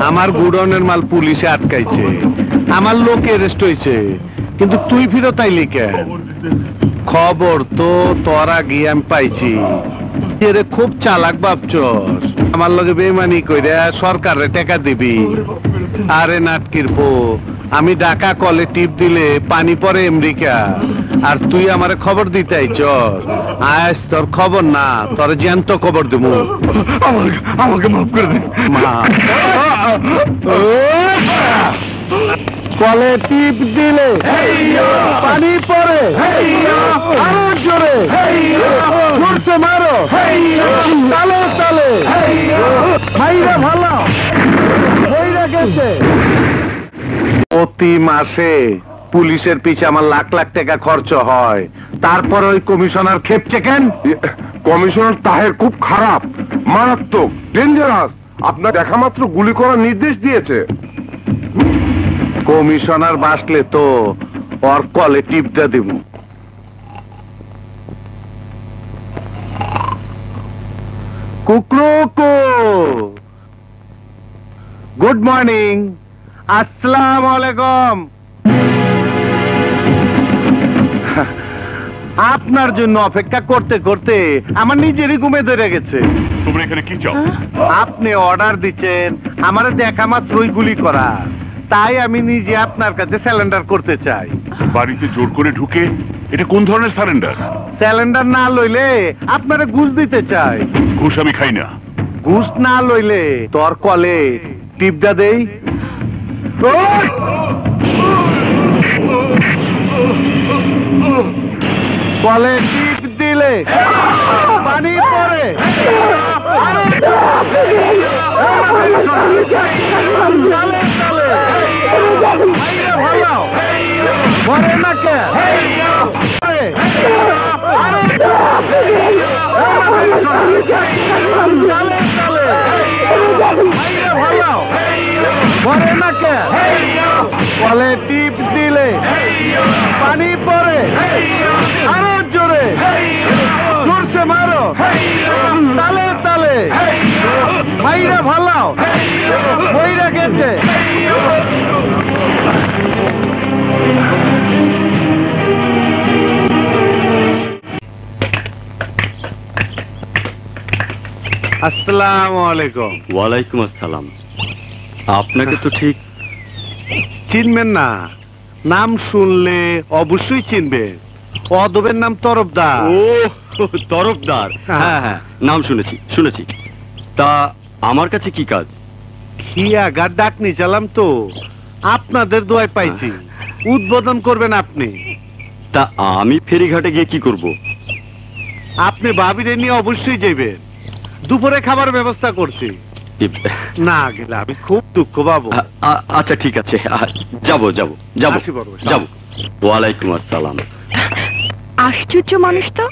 আমার গুডাউনের মাল পুলিশে আটকাইছে, আমার লোক অ্যারেস্ট হয়েছে, কিন্তু তুই ফিরত আইলি কেন? খবর তো তোরা গিয়ে আমি পাইছি, এরে খুব চালাক ভাবছস, আমার লগে বেইমানি কইরা সরকারে টাকা দিবি। আরে নাটকির পো, আমি ঢাকা কলে টিপ দিলে পানি পরে আমেরিকা, আর তুই আমারে খবর দিতে আইছস। আজ তোর খবর না, তোর জ্যান্ত খবর দেবো। আমাকে মাফ করে দে। কলে টিপ দিলে পানি পরে আরো জোরে জোরছে মারো, তালে তালে ভাইরা ভালো হইরা গেছে। প্রতি মাসে পুলিশের পিছে আমার লাখ লাখ টাকা খরচ হয়, তারপর ওই কমিশনার খেপছে কেন? কমিশনার তাহের খুব খারাপ, মারাত্মক, ডেঞ্জারাস। আপনার দেখা মাত্র গুলি করার নির্দেশ দিয়েছে। কমিশনার বাসলে তো ওর কলে টিপটা দেব। কুকরুকু, গুড মর্নিং, আসসালামু আলাইকুম। আপনার জন্য অপেক্ষা করতে করতে আমার নিজেরই ঘুমে ধরে গেছে। তোমরা এখানে কি চাও? আপনি অর্ডার দিচ্ছেন আমারে দেখা মাত্রই গুলি করা, তাই আমি নিজে আপনার কাছে স্যালেন্ডার করতে চাই। বাড়িতে জোর করে ঢুকে এটা কোন ধরনের সারেন্ডার? স্যালেন্ডার না লইলে আপনারা ঘুষ দিতে চাই। ঘুষ আমি খাই না। ঘুষ না লইলে তোর কলে টিপটা দেই। কলে টিপ দিলে পানি পরে ভালো মরে না কে? মরে না কে? কলে টিপ দিলে পানি পরে আরো জোরে জোরছে মারো, তালে তালে মাইরা ভালো হইরা গেছে। আসসালামু আলাইকুম। ওয়ালাইকুম আসসালাম। আপনাকে তো ঠিক চিনবেন না, নাম শুনলে অবশ্যই চিনবে। অদবের নাম তরফদার। ও তরফদার, হ্যাঁ হ্যাঁ নাম শুনেছি শুনেছি। তা আমার কাছে কি কাজ? কি আগার ডাক নিচালাম তো, আপনাদের দোয়ায় পাইছি, উদ্বোধন করবেন আপনি। তা আমি ফেরিঘাটে গিয়ে কি করব? আপনি ভাবিরে নিয়ে অবশ্যই যাইবেন, দুপুরে খাবার ব্যবস্থা করছি। না গেলে আমি খুব দুঃখ পাবো। আচ্ছা ঠিক আছে, যাব যাব যাব যাব। ওয়ালাইকুম আসসালাম। আশ্চর্য মানুষ তো।